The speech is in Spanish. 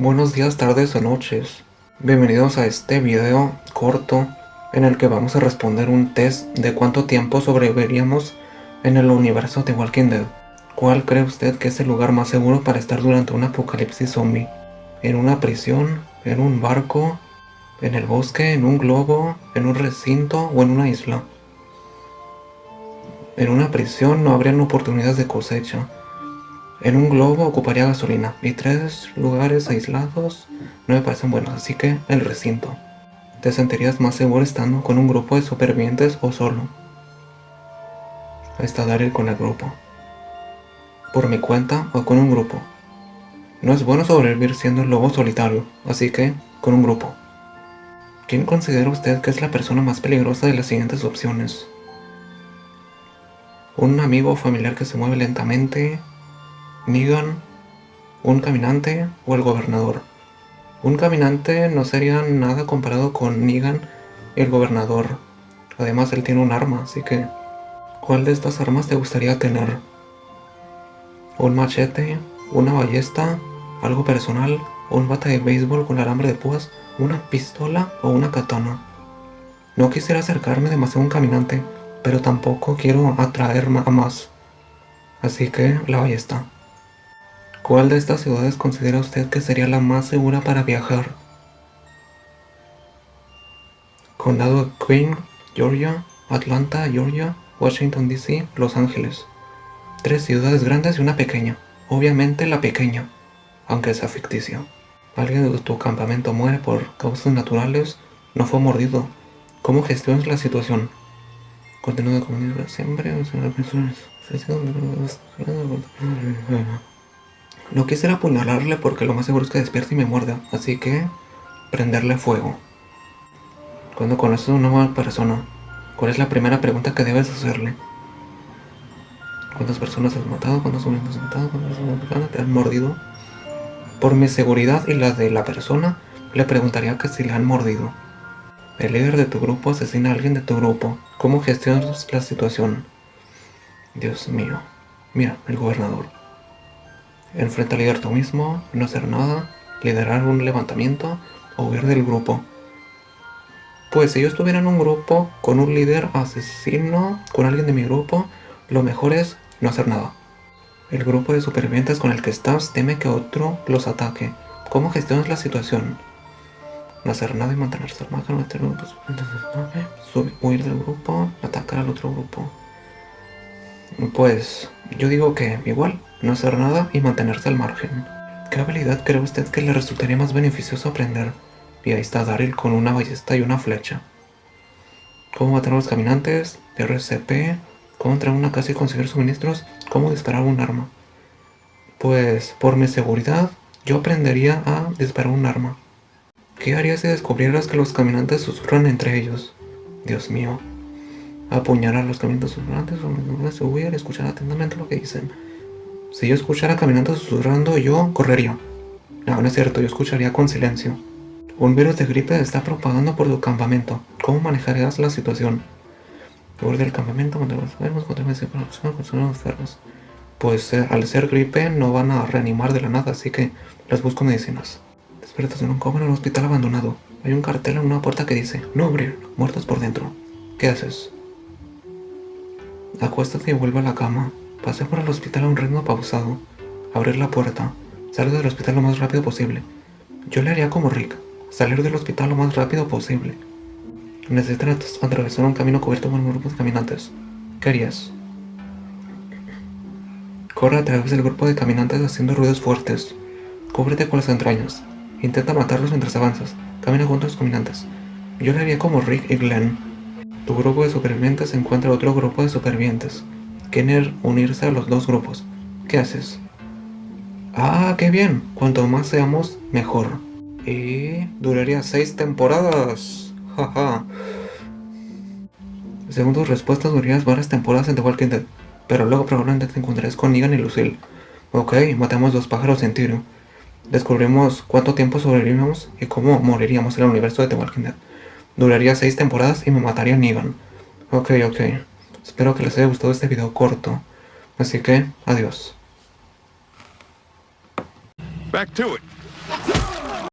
Buenos días, tardes o noches. Bienvenidos a este video corto en el que vamos a responder un test de cuánto tiempo sobreviviríamos en el universo de Walking Dead. ¿Cuál cree usted que es el lugar más seguro para estar durante un apocalipsis zombie? ¿En una prisión? ¿En un barco? ¿En el bosque? ¿En un globo? ¿En un recinto o en una isla? En una prisión no habrían oportunidades de cosecha. En un globo ocuparía gasolina y 3 lugares aislados no me parecen buenos, así que el recinto. ¿Te sentirías más seguro estando con un grupo de supervivientes o solo? Está Daryl con el grupo. ¿Por mi cuenta o con un grupo? No es bueno sobrevivir siendo el lobo solitario, así que con un grupo. ¿Quién considera usted que es la persona más peligrosa de las siguientes opciones? ¿Un amigo o familiar que se mueve lentamente? ¿Negan? ¿Un caminante o el gobernador? Un caminante no sería nada comparado con Negan y el gobernador. Además, él tiene un arma, así que... ¿Cuál de estas armas te gustaría tener? ¿Un machete? ¿Una ballesta? ¿Algo personal? ¿Un bate de béisbol con alambre de púas? ¿Una pistola o una katana? No quisiera acercarme demasiado a un caminante, pero tampoco quiero atraer a más. Así que, la ballesta. ¿Cuál de estas ciudades considera usted que sería la más segura para viajar? Condado de Queen, Georgia, Atlanta, Georgia, Washington DC, Los Ángeles. 3 ciudades grandes y una pequeña. Obviamente la pequeña, aunque sea ficticia. Alguien de tu campamento muere por causas naturales, no fue mordido. ¿Cómo gestionas la situación? Contenido de comunidad siempre. No quisiera apuñalarle porque lo más seguro es que despierte y me muerda, así que prenderle fuego. Cuando conoces a una nueva persona, ¿cuál es la primera pregunta que debes hacerle? ¿Cuántas personas has matado? ¿Cuántos has matado? ¿Cuántas personas te han mordido? Por mi seguridad y la de la persona, le preguntaría que si le han mordido. El líder de tu grupo asesina a alguien de tu grupo. ¿Cómo gestionas la situación? Dios mío. Mira, el gobernador. Enfrenta al líder tú mismo, no hacer nada, liderar un levantamiento o huir del grupo. Pues si yo estuviera en un grupo con un líder asesino, con alguien de mi grupo, lo mejor es no hacer nada. El grupo de supervivientes con el que estás teme que otro los ataque. ¿Cómo gestionas la situación? No hacer nada y mantenerse al margen, huir del grupo, atacar al otro grupo. Pues yo digo que igual, no hacer nada y mantenerse al margen. ¿Qué habilidad cree usted que le resultaría más beneficioso aprender? Y ahí está Daryl con una ballesta y una flecha. ¿Cómo matar a los caminantes? RCP. ¿Cómo entrar a una casa y conseguir suministros? ¿Cómo disparar un arma? Pues por mi seguridad, yo aprendería a disparar un arma. ¿Qué harías si descubrieras que los caminantes susurran entre ellos? Dios mío. Apuñalar a los caminantes susurrantes o huir, escuchar atentamente lo que dicen. Si yo escuchara caminantes susurrando, yo correría. No, no es cierto, yo escucharía con silencio. Un virus de gripe se está propagando por tu campamento. ¿Cómo manejarías la situación? Huir del campamento, mantener los enfermos, contenerse con los enfermos. Pues al ser gripe no van a reanimar de la nada, así que les busco medicinas. Despiertas en un coma en un hospital abandonado. Hay un cartel en una puerta que dice, no abrir, muertos por dentro. ¿Qué haces? Acuéstate y vuelve a la cama. Pasea por el hospital a un ritmo pausado. Abrir la puerta. Salir del hospital lo más rápido posible. Yo le haría como Rick. Salir del hospital lo más rápido posible. Necesitas atravesar un camino cubierto por un grupo de caminantes. ¿Qué harías? Corre a través del grupo de caminantes haciendo ruidos fuertes. Cúbrete con las entrañas. Intenta matarlos mientras avanzas. Camina junto a los caminantes. Yo le haría como Rick y Glenn. Tu grupo de supervivientes encuentra otro grupo de supervivientes. Quieren unirse a los dos grupos. ¿Qué haces? ¡Ah, qué bien! Cuanto más seamos, mejor. Y duraría 6 temporadas. Jaja. Según tus respuestas, durarías varias temporadas en The Walking Dead. Pero luego probablemente te encontrarás con Negan y Lucille. Ok, matamos 2 pájaros en tiro. Descubrimos cuánto tiempo sobrevivimos y cómo moriríamos en el universo de The Walking Dead. Duraría 6 temporadas y me mataría Negan. Ok. Espero que les haya gustado este video corto. Así que, adiós. Back to it.